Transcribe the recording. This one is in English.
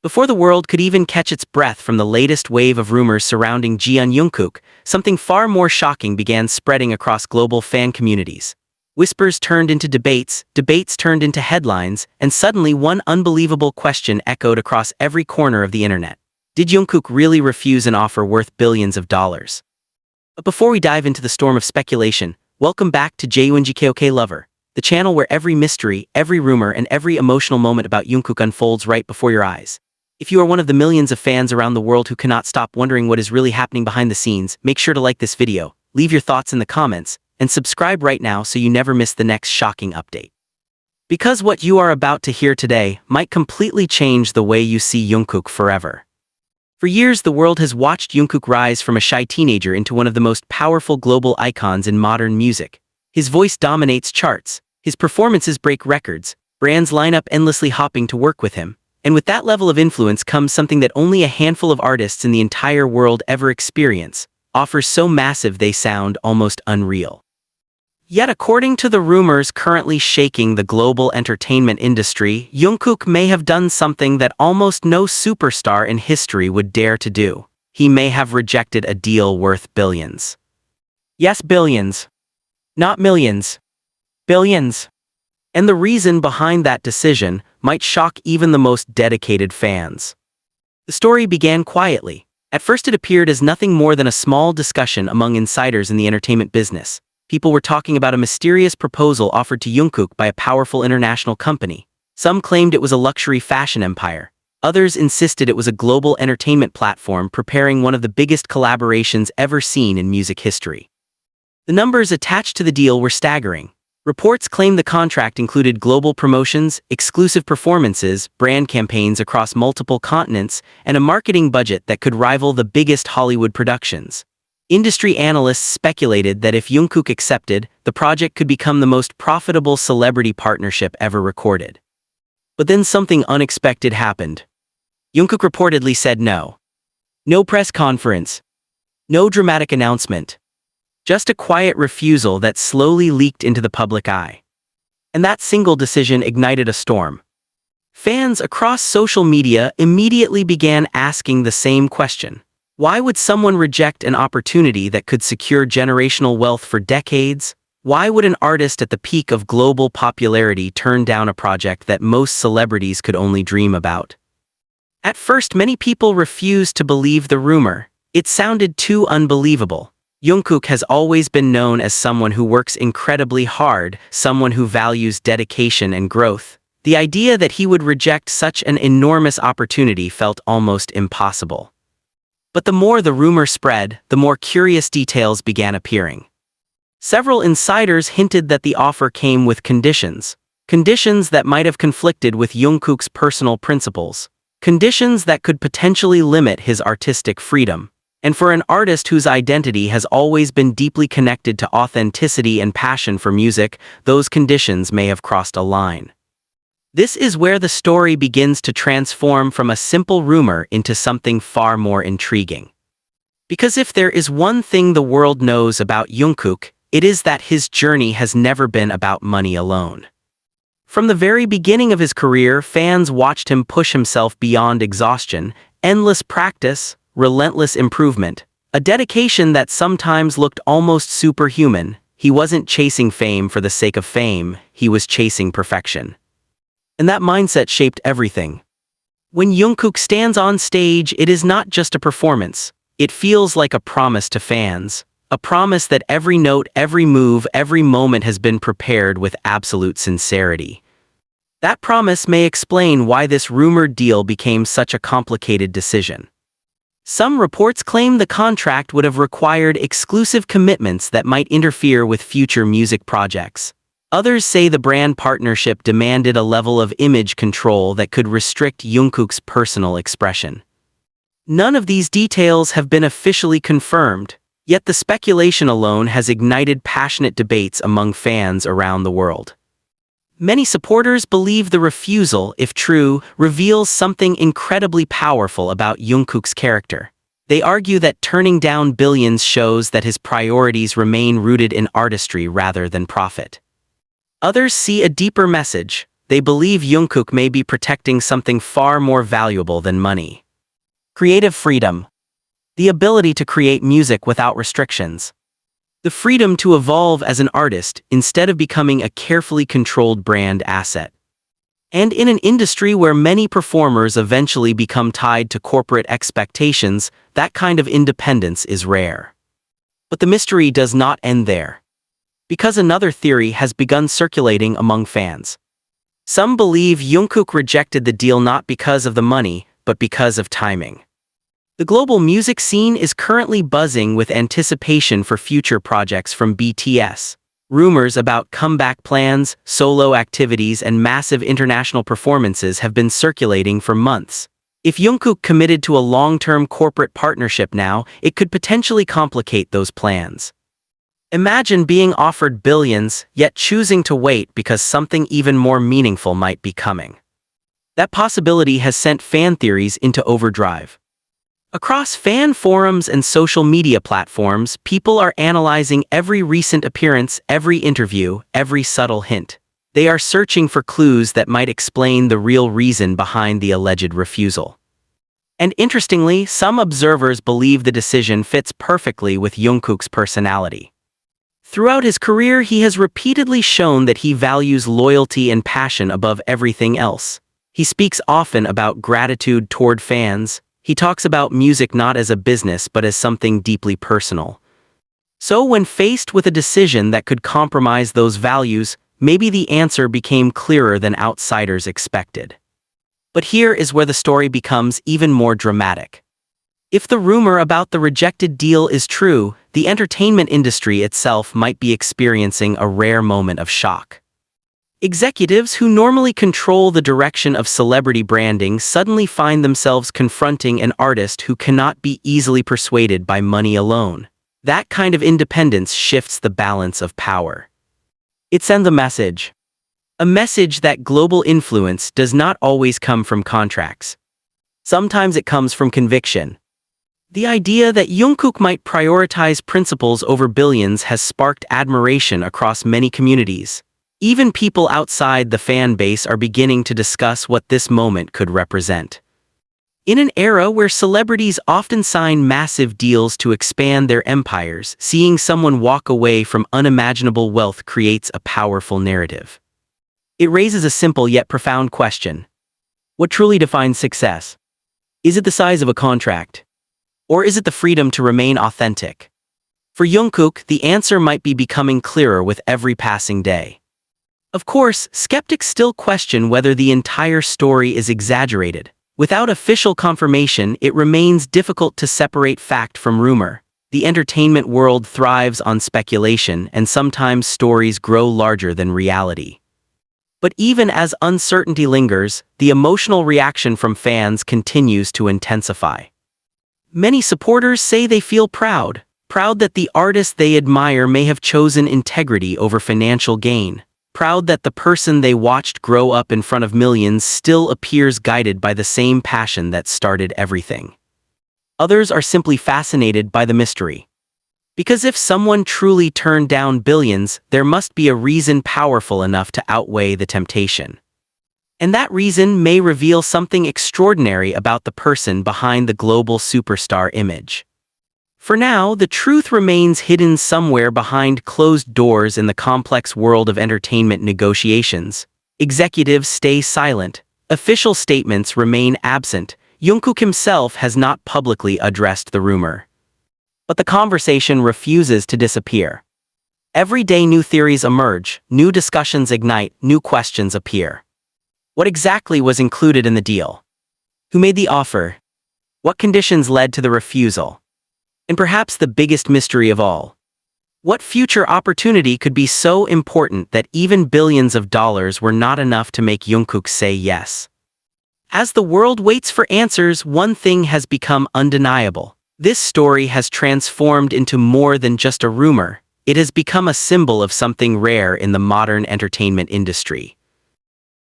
Before the world could even catch its breath from the latest wave of rumors surrounding Jungkook, something far more shocking began spreading across global fan communities. Whispers turned into debates, debates turned into headlines, and suddenly one unbelievable question echoed across every corner of the internet. Did Jungkook really refuse an offer worth billions of dollars? But before we dive into the storm of speculation, welcome back to Jungkook Lover, the channel where every mystery, every rumor, and every emotional moment about Jungkook unfolds right before your eyes. If you are one of the millions of fans around the world who cannot stop wondering what is really happening behind the scenes, make sure to like this video, leave your thoughts in the comments, and subscribe right now so you never miss the next shocking update. Because what you are about to hear today might completely change the way you see Jungkook forever. For years, the world has watched Jungkook rise from a shy teenager into one of the most powerful global icons in modern music. His voice dominates charts, his performances break records, brands line up endlessly hoping to work with him. And with that level of influence comes something that only a handful of artists in the entire world ever experience, offers so massive they sound almost unreal. Yet according to the rumors currently shaking the global entertainment industry, Jungkook may have done something that almost no superstar in history would dare to do. He may have rejected a deal worth billions. Yes, billions. Not millions. Billions. And the reason behind that decision might shock even the most dedicated fans. The story began quietly. At first it appeared as nothing more than a small discussion among insiders in the entertainment business. People were talking about a mysterious proposal offered to Jungkook by a powerful international company. Some claimed it was a luxury fashion empire. Others insisted it was a global entertainment platform preparing one of the biggest collaborations ever seen in music history. The numbers attached to the deal were staggering. Reports claim the contract included global promotions, exclusive performances, brand campaigns across multiple continents, and a marketing budget that could rival the biggest Hollywood productions. Industry analysts speculated that if Jungkook accepted, the project could become the most profitable celebrity partnership ever recorded. But then something unexpected happened. Jungkook reportedly said no. No press conference. No dramatic announcement. Just a quiet refusal that slowly leaked into the public eye. And that single decision ignited a storm. Fans across social media immediately began asking the same question. Why would someone reject an opportunity that could secure generational wealth for decades? Why would an artist at the peak of global popularity turn down a project that most celebrities could only dream about? At first, many people refused to believe the rumor. It sounded too unbelievable. Jungkook has always been known as someone who works incredibly hard, someone who values dedication and growth. The idea that he would reject such an enormous opportunity felt almost impossible. But the more the rumor spread, the more curious details began appearing. Several insiders hinted that the offer came with conditions. Conditions that might have conflicted with Jungkook's personal principles. Conditions that could potentially limit his artistic freedom. And for an artist whose identity has always been deeply connected to authenticity and passion for music, those conditions may have crossed a line. This is where the story begins to transform from a simple rumor into something far more intriguing. Because if there is one thing the world knows about Jungkook, it is that his journey has never been about money alone. From the very beginning of his career, fans watched him push himself beyond exhaustion, endless practice, relentless improvement, a dedication that sometimes looked almost superhuman. He wasn't chasing fame for the sake of fame, he was chasing perfection. And that mindset shaped everything. When Jungkook stands on stage, it is not just a performance. It feels like a promise to fans. A promise that every note, every move, every moment has been prepared with absolute sincerity. That promise may explain why this rumored deal became such a complicated decision. Some reports claim the contract would have required exclusive commitments that might interfere with future music projects. Others say the brand partnership demanded a level of image control that could restrict Jungkook's personal expression. None of these details have been officially confirmed, yet the speculation alone has ignited passionate debates among fans around the world. Many supporters believe the refusal, if true, reveals something incredibly powerful about Jungkook's character. They argue that turning down billions shows that his priorities remain rooted in artistry rather than profit. Others see a deeper message, they believe Jungkook may be protecting something far more valuable than money. Creative freedom. The ability to create music without restrictions. The freedom to evolve as an artist instead of becoming a carefully controlled brand asset. And in an industry where many performers eventually become tied to corporate expectations, that kind of independence is rare. But the mystery does not end there. Because another theory has begun circulating among fans. Some believe Jungkook rejected the deal not because of the money, but because of timing. The global music scene is currently buzzing with anticipation for future projects from BTS. Rumors about comeback plans, solo activities, and massive international performances have been circulating for months. If Jungkook committed to a long-term corporate partnership now, it could potentially complicate those plans. Imagine being offered billions, yet choosing to wait because something even more meaningful might be coming. That possibility has sent fan theories into overdrive. Across fan forums and social media platforms, people are analyzing every recent appearance, every interview, every subtle hint. They are searching for clues that might explain the real reason behind the alleged refusal. And interestingly, some observers believe the decision fits perfectly with Jungkook's personality. Throughout his career, he has repeatedly shown that he values loyalty and passion above everything else. He speaks often about gratitude toward fans. He talks about music not as a business but as something deeply personal. So when faced with a decision that could compromise those values, maybe the answer became clearer than outsiders expected. But here is where the story becomes even more dramatic. If the rumor about the rejected deal is true, the entertainment industry itself might be experiencing a rare moment of shock. Executives who normally control the direction of celebrity branding suddenly find themselves confronting an artist who cannot be easily persuaded by money alone. That kind of independence shifts the balance of power. It sends a message. A message that global influence does not always come from contracts. Sometimes it comes from conviction. The idea that Jungkook might prioritize principles over billions has sparked admiration across many communities. Even people outside the fan base are beginning to discuss what this moment could represent. In an era where celebrities often sign massive deals to expand their empires, seeing someone walk away from unimaginable wealth creates a powerful narrative. It raises a simple yet profound question. What truly defines success? Is it the size of a contract? Or is it the freedom to remain authentic? For Jungkook, the answer might be becoming clearer with every passing day. Of course, skeptics still question whether the entire story is exaggerated. Without official confirmation, it remains difficult to separate fact from rumor. The entertainment world thrives on speculation, and sometimes stories grow larger than reality. But even as uncertainty lingers, the emotional reaction from fans continues to intensify. Many supporters say they feel proud that the artist they admire may have chosen integrity over financial gain. Proud that the person they watched grow up in front of millions still appears guided by the same passion that started everything. Others are simply fascinated by the mystery. Because if someone truly turned down billions, there must be a reason powerful enough to outweigh the temptation. And that reason may reveal something extraordinary about the person behind the global superstar image. For now, the truth remains hidden somewhere behind closed doors in the complex world of entertainment negotiations. Executives stay silent. Official statements remain absent. Jungkook himself has not publicly addressed the rumor. But the conversation refuses to disappear. Every day new theories emerge, new discussions ignite, new questions appear. What exactly was included in the deal? Who made the offer? What conditions led to the refusal? And perhaps the biggest mystery of all. What future opportunity could be so important that even billions of dollars were not enough to make Jungkook say yes? As the world waits for answers, one thing has become undeniable. This story has transformed into more than just a rumor. It has become a symbol of something rare in the modern entertainment industry.